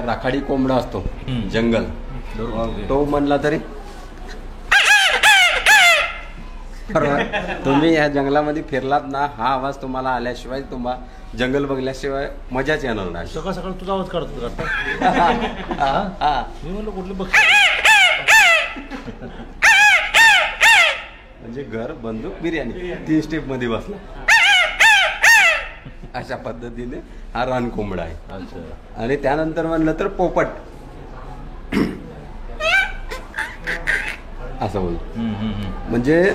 राखाडी कोंबडा असतो जंगल, तो म्हणला तरी तुम्ही या जंगलामध्ये फिरलात ना, हा आवाज तुम्हाला आल्याशिवाय तुम्हाला जंगल बघल्याशिवाय मजाच येणार नाही. सकाळ सकाळ तुझा आवाज काढतो मी म्हणलं कुठले बघ म्हणजे घर बंदूक बिर्याणी 3 स्टेप मध्ये बसला. अशा पद्धतीने हा रान कोंबडा आहे. अच्छा. आणि त्यानंतर म्हणलं तर पोपट असं बोलतो. म्हणजे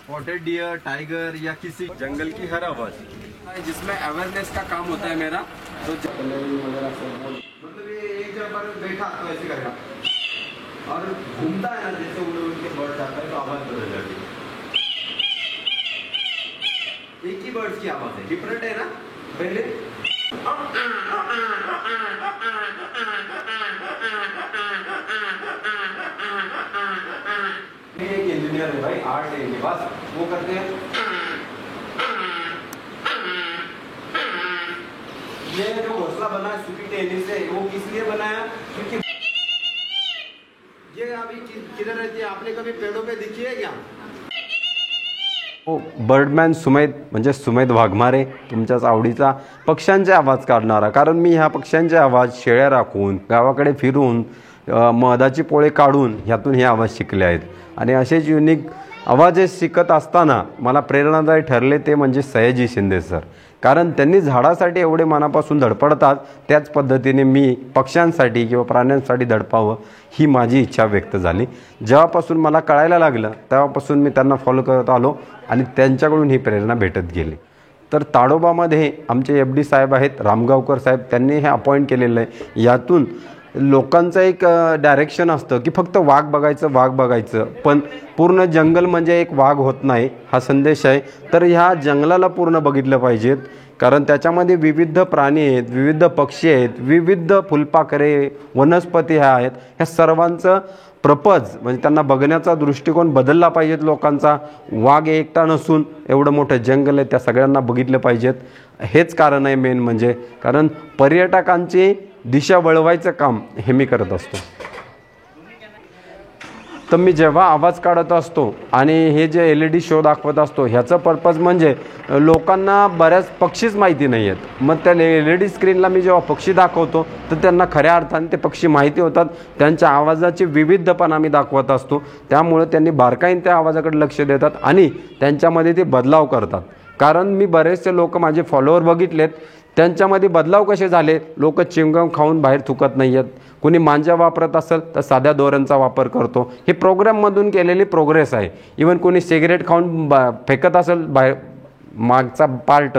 स्पॉटेड डियर, टाइगर या किसी जंगल की हर आवाज जिसमें अवेयरनेस का काम होता है मेरा. तो मतलब ये एक जगह पर बैठा तो ऐसे करेगा और घूमता है ना, जैसे उड़ उड़ के बर्ड जाता है तो आवाज बदल जाती है. एक ही बर्ड की आवाज है, डिफरेंट है ना. पहले एक इंजीनियर है भाई, आर्ट है इनके पास, वो करते हैं ये जो घोंसला बना है सूखी टहनी से, वो किस लिए बनाया? क्योंकि ये अभी किधर रहती है, आपने कभी पेड़ों पे दिखी है क्या? बर्डमॅन सुमेध म्हणजे सुमेध वाघमारे, तुमच्याच आवडीचा पक्ष्यांचे आवाज काढणारा. कारण मी ह्या पक्ष्यांचे आवाज शेळ्या राखून गावाकडे फिरून मधाची पोळे काढून ह्यातून हे आवाज शिकले आहेत. आणि असेच युनिक आवाज शिकत असताना मला प्रेरणादायी ठरले ते म्हणजे सयाजी शिंदे सर. कारण त्यांनी झाडासाठी एवढे मनापासून धडपडतात, त्याच पद्धतीने मी पक्ष्यांसाठी किंवा प्राण्यांसाठी धडपावं ही माझी इच्छा व्यक्त झाली. जेव्हापासून मला कळायला लागलं तेव्हापासून मी त्यांना फॉलो करत आलो आणि त्यांच्याकडून ही प्रेरणा भेटत गेली. तर ताडोबामध्ये आमचे FD साहेब आहेत रामगावकर साहेब, त्यांनी हे अपॉइंट केलेलं आहे. यातून लोकांचं एक डायरेक्शन असतं की फक्त वाघ बघायचं, पण पूर्ण जंगल म्हणजे एक वाघ होत नाही हा संदेश आहे. तर ह्या जंगलाला पूर्ण बघितलं पाहिजेत, कारण त्याच्यामध्ये विविध प्राणी आहेत, विविध पक्षी आहेत, विविध फुलपाखरे वनस्पती ह्या आहेत. ह्या सर्वांचं प्रपज म्हणजे त्यांना बघण्याचा दृष्टिकोन बदलला पाहिजेत लोकांचा. वाघ एकटा नसून एवढं मोठं जंगल आहे, त्या सगळ्यांना बघितलं पाहिजेत. हेच कारण आहे मेन म्हणजे, कारण पर्यटकांची दिशा वळवायचं काम हे मी करत असतो. तर मी जेव्हा आवाज काढत असतो आणि हे जे LED शो दाखवत असतो ह्याचं पर्पज म्हणजे लोकांना बऱ्याच पक्षीच माहिती नाही आहेत. मग त्या LED स्क्रीनला मी जेव्हा पक्षी दाखवतो तर त्यांना खऱ्या अर्थाने ते पक्षी माहिती होतात. त्यांच्या आवाजाची विविधपणा मी दाखवत असतो, त्यामुळे त्यांनी बारकाईने त्या आवाजाकडे लक्ष देतात आणि त्यांच्यामध्ये ते बदलाव करतात. कारण मी बरेचसे लोक माझे फॉलोअर बघितलेत, त्यांच्यामध्ये बदलाव कसे झाले. लोक चिंगम खाऊन बाहेर थुकत नाही आहेत, कुणी मांजा वापरत असेल तर साध्या दोऱ्यांचा वापर करतो. हे प्रोग्राममधून केलेली प्रोग्रेस आहे. इवन कोणी सिगरेट खाऊन फेकत असेल बाहेर मागचा पार्ट,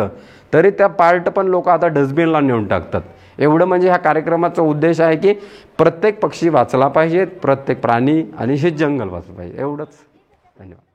तरी त्या पार्ट पण लोक आता डस्टबिनला नेऊन टाकतात. एवढं म्हणजे ह्या कार्यक्रमाचा उद्देश आहे की प्रत्येक पक्षी वाचला पाहिजे, प्रत्येक प्राणी आणि हे जंगल वाचलं पाहिजे. एवढंच. धन्यवाद.